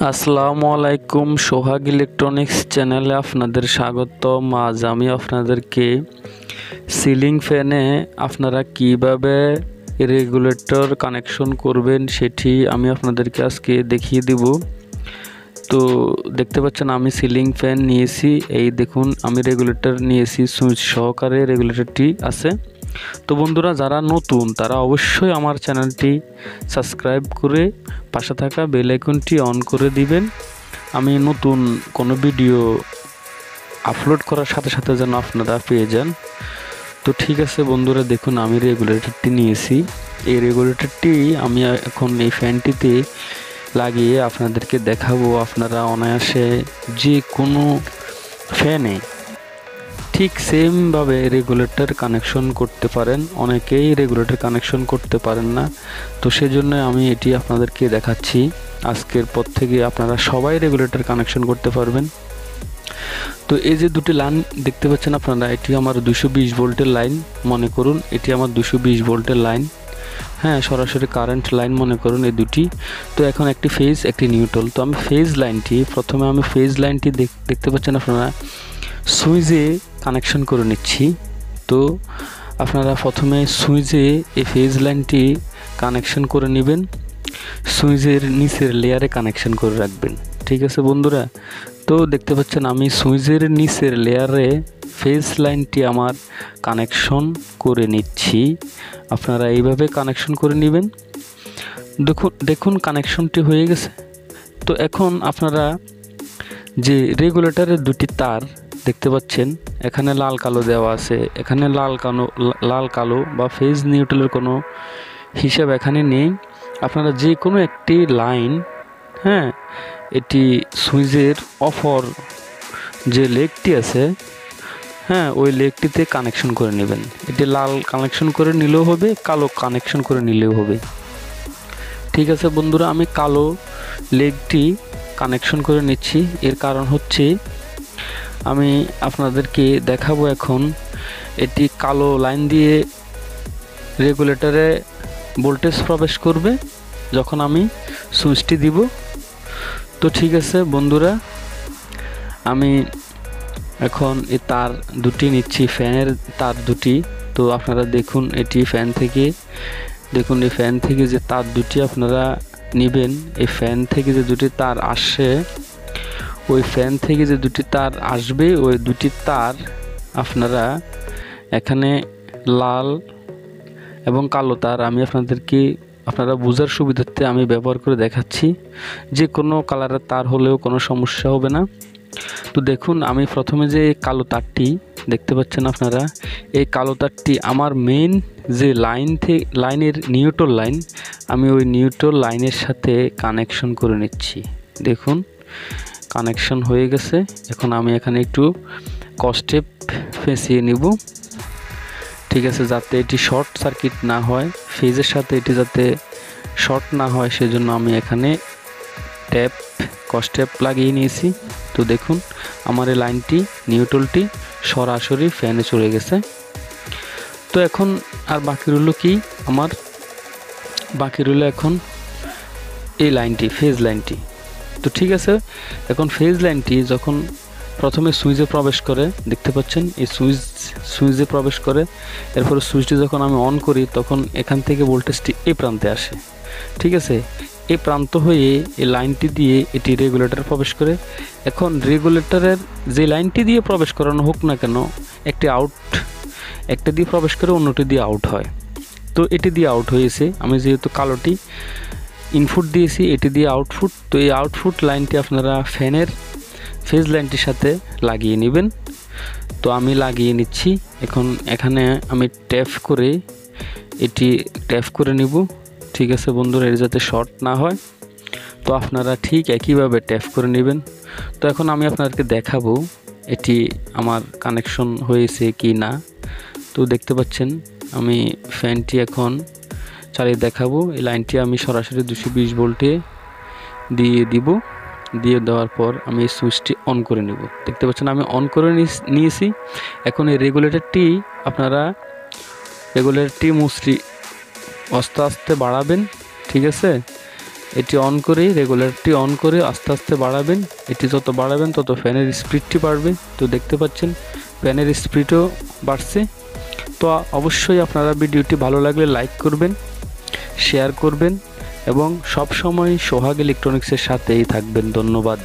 আসসালামু আলাইকুম। সোহাগ ইলেকট্রনিক্স চ্যানেলে আপনাদের স্বাগতম। আজ আমি আপনাদেরকে সিলিং ফ্যানে আপনারা কিভাবে রেগুলেটর কানেকশন করবেন সেটি আমি আপনাদেরকে আজকে দেখিয়ে দিব। তো দেখতে পাচ্ছেন আমি সিলিং ফ্যান নিয়েছি, এই দেখুন আমি রেগুলেটর নিয়েছি, সুইচ সহকারে রেগুলেটরটি আছে। তো বন্ধুরা যারা নতুন তারা অবশ্যই আমার চ্যানেলটি সাবস্ক্রাইব করে পাশে থাকা বেল আইকনটি অন করে দিবেন। আমি নতুন কোনো ভিডিও আপলোড করার সাথে সাথে যেন আপনারা পেয়ে যান। তো ঠিক আছে বন্ধুরা, দেখুন আমি রেগুলেটরটি নিয়েছি। এই রেগুলেটরটি আমি এখন এই ফ্যানটিতে লাগিয়ে আপনাদেরকে দেখাবো। আপনারা অনায়াসে যে কোনো ফ্যানে ঠিক সেমভাবে রেগুলেটর কানেকশন করতে পারেন। অনেকেই রেগুলেটর কানেকশন করতে পারেন না, তো সেজন্য আমি এটি আপনাদেরকে দেখাচ্ছি। আজকের পর থেকে আপনারা সবাই রেগুলেটর কানেকশন করতে পারবেন। তো এই যে দুটি লাইন দেখতে পাচ্ছেন আপনারা, এটি আমার 220 ভোল্টের লাইন মনে করুন, এটি আমার 220 ভোল্টের লাইন, হ্যাঁ সরাসরি কারেন্ট লাইন মনে করুন এই দুটি। তো এখন একটি ফেজ একটি নিউট্রাল। তো আমি ফেজ লাইনটি দেখতে পাচ্ছেন আপনারা সুইচে কানেকশন করে নিচ্ছি। তো আপনারা প্রথমে সুইচে এই ফেজ লাইনটি কানেকশন করে নেবেন, সুইচের নিচের লেয়ারে কানেকশন করে রাখবেন। ঠিক আছে বন্ধুরা, তো দেখতে পাচ্ছেন আমি সুইচের নিচের লেয়ারে ফেজ লাইনটি আমার কানেকশন করে নিচ্ছি। আপনারা এইভাবে কানেকশন করে নেবেন। দেখুন কানেকশনটি হয়ে গেছে। তো এখন আপনারা যে রেগুলেটরের দুটি তার দেখতে পাচ্ছেন, এখানে লাল কালো দেওয়া আছে, এখানে লাল কালো বা ফেজ নিউট্রালের কোনো হিসাব এখানে নেই। আপনারা যে কোনো একটি লাইন, হ্যাঁ এটি সুইচের অপর যে লেগটি আছে, হ্যাঁ ওই লেগটিতে কানেকশন করে নেবেন। এটি লাল কানেকশন করে নিলেও হবে, কালো কানেকশন করে নিলেও হবে। ঠিক আছে বন্ধুরা, আমি কালো লেগটি কানেকশন করে নিচ্ছি। এর কারণ হচ্ছে আমি আপনাদেরকে দেখাবো এখন এটি কালো লাইন দিয়ে রেগুলেটরে ভোল্টেজ প্রবেশ করবে যখন আমি সুইচটি দিব। তো ঠিক আছে বন্ধুরা, আমি এখন এই তার দুটি নিচ্ছি, ফ্যানের তার দুটি। তো আপনারা দেখুন এটি ফ্যান থেকে, দেখুন এই ফ্যান থেকে যে তার দুটি আপনারা নেবেন, এই ফ্যান থেকে যে দুটি তার আসে, ওই ফ্যান থেকে যে দুটি তার আসবে ওই দুটি তার আপনারা এখানে লাল এবং কালো তার আমি আপনারা বোঝার সুবিধার্থে আমি ব্যবহার করে দেখাচ্ছি। যে কোনো কালারের তার হলেও কোনো সমস্যা হবে না। তো দেখুন আমি প্রথমে যে কালো তারটি দেখতে পাচ্ছেন আপনারা, এই কালো তারটি আমার মেইন যে লাইনের নিউট্রাল লাইন, আমি ওই নিউট্রাল লাইনের সাথে কানেকশন করে নিচ্ছি। দেখুন কানেকশন হয়ে গেছে। এখন আমি এখানে একটু কস্টেপ ফেঁসিয়ে নিব, ঠিক আছে, যাতে এটি শর্ট সার্কিট না হয়, ফেজের সাথে এটি যাতে শর্ট না হয় সেজন্য আমি এখানে কস্টেপ লাগিয়ে নিয়েছি। তো দেখুন আমার এই লাইনটি নিউট্রালটি সরাসরি ফ্যানে চলে গেছে। তো এখন আর বাকি রইল কি, আমার বাকি রইল এখন এই লাইনটি, ফেজ লাইনটি। তো ঠিক আছে, এখন ফেজ লাইনটি যখন প্রথমে সুইচে প্রবেশ করে, দেখতে পাচ্ছেন এই সুইচে প্রবেশ করে, এরপরে সুইচটি যখন আমি অন করি তখন এখান থেকে ভোল্টেজটি এই প্রান্তে আসে। ঠিক আছে, এই প্রান্ত হয়ে এই লাইনটি দিয়ে এটি রেগুলেটর প্রবেশ করে। এখন রেগুলেটরের যে লাইনটি দিয়ে প্রবেশ করানো হোক না কেন, একটা দিয়ে প্রবেশ করে অন্যটি দিয়ে আউট হয়। তো এটি দিয়ে আউট হয়েছে, আমি যেহেতু কালোটি ইনপুট দিয়েছি, এটি দিয়ে আউটপুট। তো এই আউটপুট লাইনটি আপনারা ফ্যানের ফেজ লাইনটির সাথে লাগিয়ে নেবেন। তো আমি লাগিয়ে নিচ্ছি। এখন এখানে আমি ট্যাপ করে নিব। ঠিক আছে বন্ধুরা, এর যাতে শর্ট না হয়, তো আপনারা ঠিক একইভাবে ট্যাপ করে নেবেন। তো এখন আমি আপনাদেরকে দেখাবো এটি আমার কানেকশন হয়েছে কি না। তো দেখতে পাচ্ছেন আমি ফ্যানটি এখন চালিয়ে দেখাবো। এই লাইনটি আমি সরাসরি 220 ভোল্টে দিয়ে দেওয়ার পর আমি এই সুইচটি অন করে নেব। দেখতে পাচ্ছেন আমি অন করে নিয়েছি। এখন এই রেগুলেটরটি মুচড়ি আস্তে আস্তে বাড়াবেন। ঠিক আছে, এটি অন করেই রেগুলেটরটি অন করে আস্তে আস্তে বাড়াবেন। এটি যত বাড়াবেন তত ফ্যানের স্পিডটি বাড়বে। তো দেখতে পাচ্ছেন ফ্যানের স্পিডও বাড়ছে। তো অবশ্যই আপনারা ভিডিওটি ভালো লাগলে লাইক করবেন, শেয়ার করবেন এবং সব সময় সোহাগ ইলেকট্রনিক্সের সাথেই থাকবেন। ধন্যবাদ।